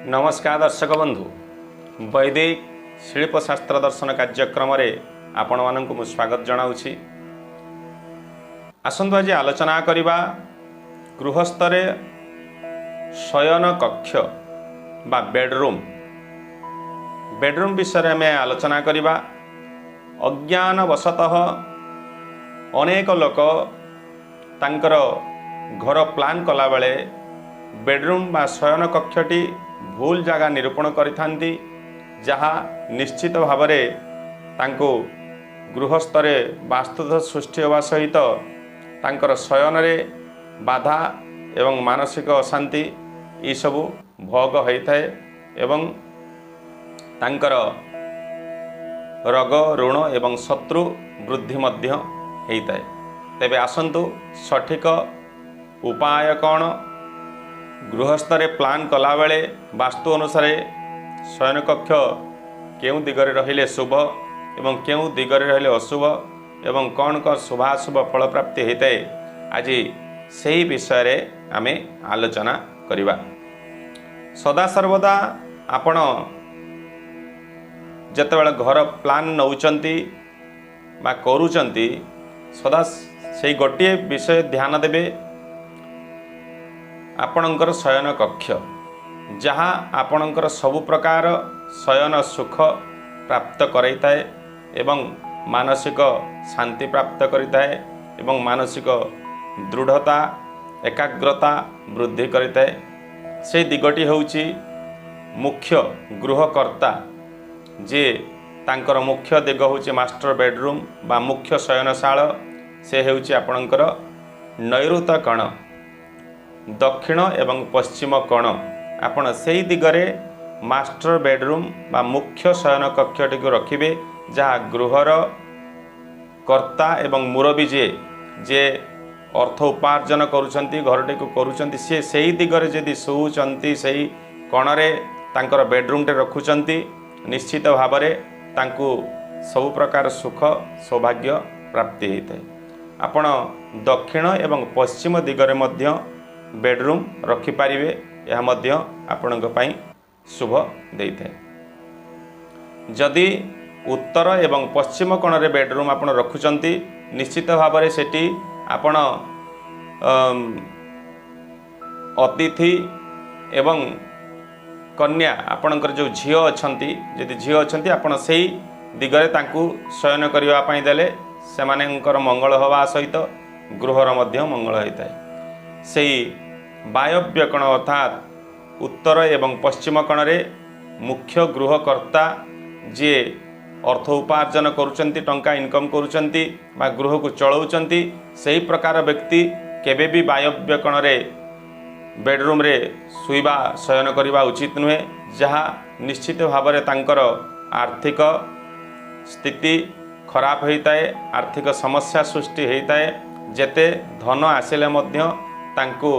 नमस्कार दर्शक बंधु वैदिक शिल्पशास्त्र दर्शन कार्यक्रम आपण मानक मु स्वागत जनाऊँगी। आसंतु आज आलोचना करवा गृहस्थरे शयन कक्ष बा बेडरूम विषय आम आलोचना करवा। अज्ञानवशतः अनेक लोक तांकर घर प्लान कला बेले बेडरूम बा शयन कक्षटी भूल जगह निरूपण करिथांती, जहा निश्चित भाव तांको गृहस्थरे वास्तुदोष सृष्टि होगा सहित तांकर शयन रे बाधा एवं मानसिक अशांति ये सबू भोग होता है एवं तांकर रोग ऋण एवं शत्रु वृद्धि मध्य होता है। तेबे आसंतु सठिक उपाय कौन, गृहस्थरे प्लान कला बेले वास्तु अनुसार शयन कक्ष केउं दिगरे रहिले शुभ एवं केउं दिगरे रहिले अशुभ एवं कौन कौन शुभाशुभ फल प्राप्ति होता है, आज सही विषय रे आमे आलोचना करिबा। सदा सर्वदा आपण जेतेबेले घर प्लान नौचंती बा करूचंती सदा से गोटे विषय ध्यान देबे, आपणकर शयन कक्ष जहाँ आपणकर सबु प्रकार शयन सुख प्राप्त कराइए एवं मानसिक शांति प्राप्त करिताए एवं मानसिक दृढ़ता एकाग्रता वृद्धि करिताए। से दिगटी होउची मुख्य गृहकर्ता जे तांकर मुख्य दिग होउची मास्टर बेडरूम बा मुख्य शयनशाला। से होउची आपणकर नैऋत कोण, दक्षिण एवं पश्चिम कोण। आपण से दिगरे मास्टर बेडरूम बा मुख्य शयन कक्षटी को रखिबे, जहाँ गृहर कर्ता एवं मुरबी जे अर्थ उपार्जन करुछंती घरटे को करुछंती से सही दिगरे जदि शोचंती सही कोणरे तांकर बेडरूम टे रखुचंती, निश्चित भावरे तांकु सब प्रकार सुख सौभाग्य प्राप्ति होता है। आपण दक्षिण एवं पश्चिम दिगरे मध्य बेडरूम रखिपारे, यह मध्य आपणक पई शुभ देइଥାଏ। जदि उत्तर एवं पश्चिम कोणरे बेडरूम आपण रखुचंती, निश्चित भाव में सेठी आपण अतिथि एवं कन्या आपणकर जो झियो अछंती, यदि झियो अछंती आपण सेही दिगरे तांकु शयन करिवा पई देले सेमानकर मंगल होवा सहित गृहर मध्य मंगल होता है। सेही वायव्य कोण अर्थात उत्तर एवं पश्चिम कोणरे मुख्य गृहकर्ता जे अर्थ उपार्जन करुचंती, टंका इनकम करुचंती बा गृह को चलाउचंती, सही प्रकार व्यक्ति केबे भी वायव्य कोणरे बेडरूम रे सुइबा शयन करिबा उचित नुहे, जहाँ निश्चित भाव में तांकर आर्थिक स्थिति खराब होता है, आर्थिक समस्या सृष्टि होता है। जेते धन आसिले मध्य तांको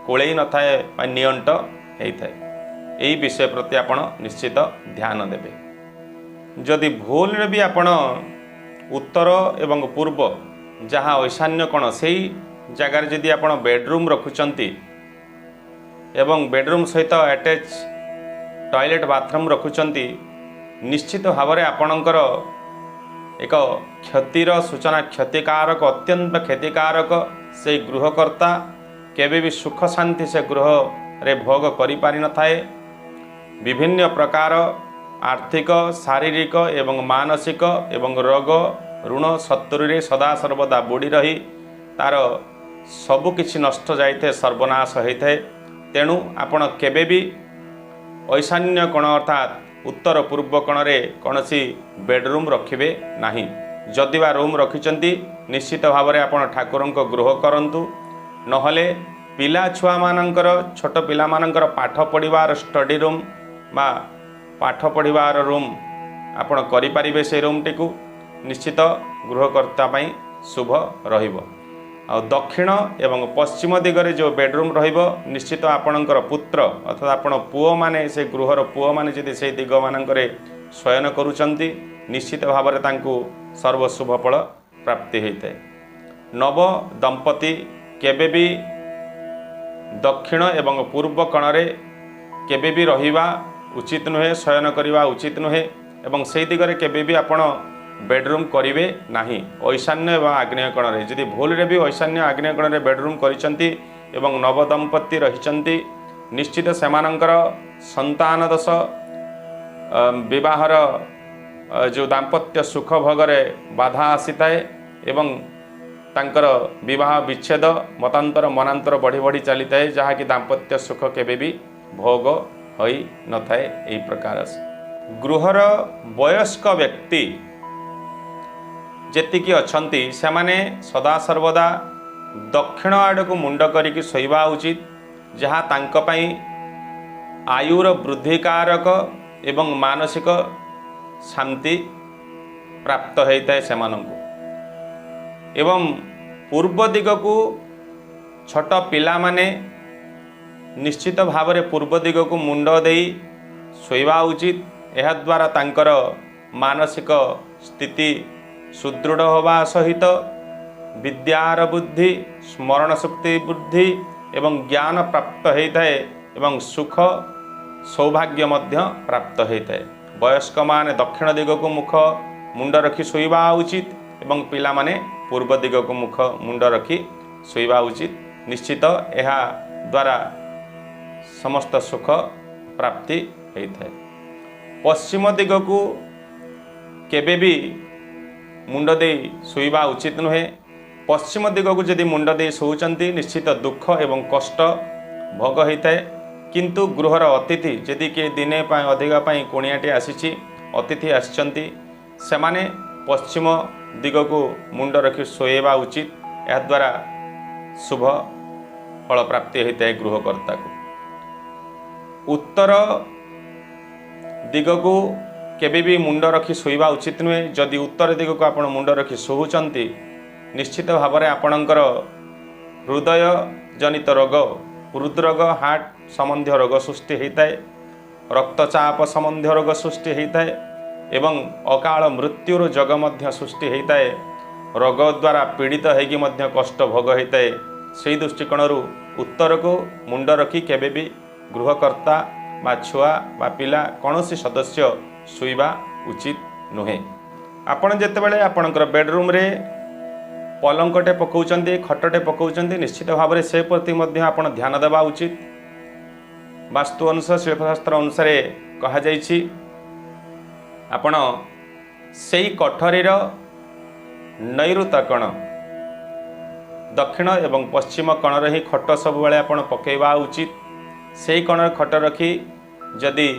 कोळेई न थाए बा नियंट होता है। यही विषय प्रति आपण निश्चित ध्यान देबे। जदि भूल रे भी आपण उत्तर एवं पूर्व जहाँ ईशान्य कोण सेही जगार जदि आपण बेडरूम रखुचंती एवं बेडरूम सहित अटैच टॉयलेट बाथरूम रखुचंती, निश्चित भाव में आपणकर एक क्षतिर सूचना, क्षतिकारक अत्यंत क्षतिकारक। से गृहकर्ता केबे भी सुख शांति से गृह रे भोग करि पारि न थाए। विभिन्न प्रकार आर्थिक शारीरिक एवं मानसिक एवं रोग ऋण शत्रु रे सदा सर्वदा बुड़ी रही तार सबु किछि नष्ट जाइथे, सर्वनाश होइथे। तेणु आपण केबे भी ईशान्य कोण अर्थात उत्तर पूर्व कोणरे कौनसी बेडरूम रखिबे नाही। जदि बा रूम रखिचंती, निश्चित भाव में आपण ठाकुरंक गृह करंतु, नहले पिला छुआ मानकर छोट पिला मानकर पाठ पढ़िबार स्टडी रूम बा पाठ पढ़िबार रूम आपण करि परिबे। से रूम टिकु निश्चित गृहकर्ता पई शुभ रहिबो। आ दक्षिण एवं पश्चिम दिगरे जो बेडरूम रहिबो, निश्चित आपणकर पुत्र अर्थात आपण पुओ माने से गृहर पुओ माने जदि से दिग मानकरे शयन करुचंती, निश्चित भाव में तांकु सर्वशुभ फल प्राप्ति होता है। नव दंपति केबे भी दक्षिण एवं पूर्व कोणरे केबे भी रहिबा उचित नुहे, शयन करवा उचित नुहे एवं से दिगरे केबे भी आपण बेडरूम करेंगे नहीं। ईशान्य एवं आग्नेय कोण रे जदि भूल रे भी ईशान्य आग्नेय कोण रे बेडरूम करिसंती एवं नवदंपति रहिचंती निश्चित सेमानंकर संतान दोष विवाहर जो दाम्पत्य सुख भोगरे बाधा आसीताए एवं तांकर विवाह विच्छेद मतांतर मनांतर बढ़ी बढ़ी चली थाए जहाँकि दाम्पत्य सुख केबे भी भोग होई न थाए। एही प्रकार गृहर वयस्क व्यक्ति जेतिकी अछंती सेमाने सदा सर्वदा दक्षिण आड़क मुंड करिकी शोइबा उचित, जहाँ तांक पई आयुर वृद्धिकारक एवं मानसिक शांति प्राप्त होता है सेमानंकु। एवं पूर्व दिग को छोट पिला माने निश्चित भाव में पूर्व दिग को मुंड दे शोइबा उचित। यह द्वारा तांकर मानसिक स्थिति सुदृढ़ होगा सहित विद्यार बुद्धि, स्मरण शक्ति बुद्धि एवं ज्ञान प्राप्त होता है एवं सुख सौभाग्य मध्य प्राप्त होता है। वयस्क माने दक्षिण दिग को मुख मुंड रखी शोइबा उचित एवं पिला माने पूर्व दिग को मुख मुंड रखी शोइबा उचित। निश्चित यह द्वारा समस्त सुख प्राप्ति होता है। पश्चिम दिग को केबे भी मुंड दे शोइबा उचित नुहे। पश्चिम दिग को जदि मुंड दे शोचंती निश्चित दुख एवं कष्ट भोग होता है। किंतु गृहर अतिथि जदि के दिने अधिका कुणियाटे आसी अतिथि आसिचंती सेमाने पश्चिम दिग को मुंड रखी शोएबा उचित। यह द्वारा शुभ फल प्राप्ति होता है गृहकर्ता को। उत्तर दिग को केबे भी मुंड रखी शोइबा उचित नुहे। जदि उत्तर दिग को आपण मुंड रखी शोचंती निश्चित भाव में आपणकर हृदय जनित रोग, हृदरोग, हार्ट संबंधी रोग सृष्टि होता है, रक्तचाप संबंधी रोग सृष्टि होता है एवं अकाल मृत्युर जग मध्य सृष्टि होता है। रोग द्वारा पीड़ित होगी मध्य कष्ट भोग होता है। से दृष्टिकोण उत्तर को मुंड रखी केबे भी गृहकर्ता बा छुआ बा पिला कौन सदस्य शोइबा उचित नुहे। आपण जेतेबेले आपणकर बेडरूम रे पलंकटे पकाउचंती, खटटे पकाउचंती निश्चित भाव में से प्रति मध्य आपण ध्यान देवा उचित। वास्तु अनुसार शिल्पशास्त्र अनुसार कहा जाइछि आपण सेई कठरीर नैऋत्य कोण दक्षिण एवं पश्चिम कोण ही खट सब बेले आपण पकेवा उचित। सेई कोण खट रखी जदि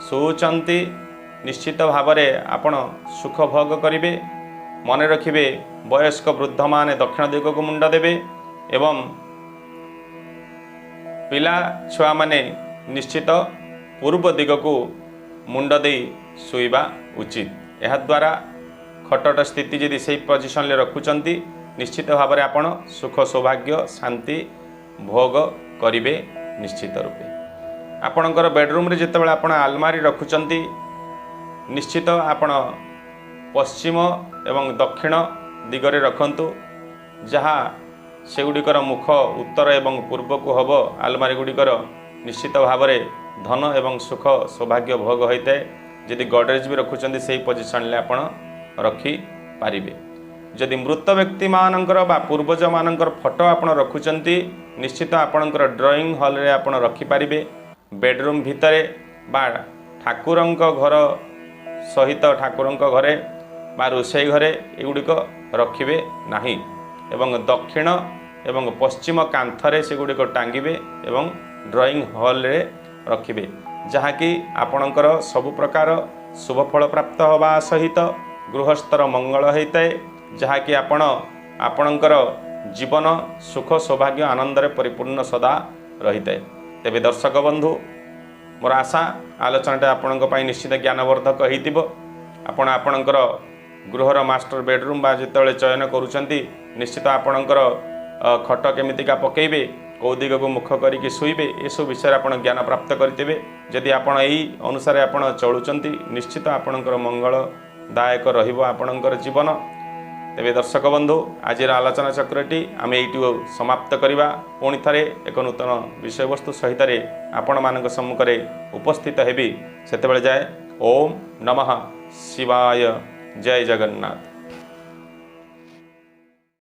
शोचंती निश्चित भाव में आपण सुख भोग करिवे। मन रखिबे वयस्क वृद्ध माने दक्षिण दिग को मुंड देवे एवं पिला छुआ माने निश्चित पूर्व दिग को मुंड दे शोइबा उचित। यह द्वारा खटर स्थिति जदि से पोजिशन ले रखुचंती निश्चित भाव में आपण सुख सौभाग्य शांति भोग करिवे निश्चित रूपे। आपणकर बेडरूम रे जेतेबेले आपण आलमारी रखुचंती निश्चित आपण पश्चिम एवं दक्षिण दिगरे रखंतु, जहाँ सेगुड़िकर मुख उत्तर एवं पूर्व को हब। आलमारी गुड़िकर निश्चित भाव में धन एवं सुख सौभाग्य भोग होता है। जदि गडरेज भी रखुचंती से पोजिशन ले आपण रखी पारिबे। जदि मृत व्यक्ति मानकर बा पूर्वज मानकर फोटो आपण रखुचंती निश्चित आपणकर ड्राइंग हॉल रे आपण रखी पारिबे। बेडरूम भितरे बा ठाकुरंक घर सहित ठाकुरंक घरे बा रोषेई घरे एगुड़िक रखिबे नाही एवं दक्षिण एवं पश्चिम कांथरे सेगुड़िक टांगिबे एवं ड्राइंग हॉल रे रखिबे, जहाँकि आपणकर सबु प्रकार शुभ फल प्राप्त होगा सहित गृहस्थर मंगल होता है, जहाँकि आपणकर जीवन सुख सौभाग्य आनंद रे परिपूर्ण सदा रही है। तेबे दर्शक बंधु मोर आशा आलोचनाटा आपणक पई निश्चित ज्ञानवर्धक होइतिबो। आपणकर गृहर मास्टर बेडरूम बा जितेबाला चयन करुचंती निश्चित आपणकर खट केमितिका पकेबे, कौ दिग को मुख करिकी शुइबे, ये सब विषय आप ज्ञान प्राप्त करेंगे। जदि आपण यही अनुसार आप चलुचंती निश्चित आपणकर मंगलदायक रहिबो आपणकर जीवन। तेबे दर्शक बंधु आज आलोचना चक्रटी आम ये समाप्त करवा पुणी थे एक नूतन विषय वस्तु सहित आपण मान सम्मुखें उपस्थित हेबी से जाए ओम नमः शिवाय जय जगन्नाथ।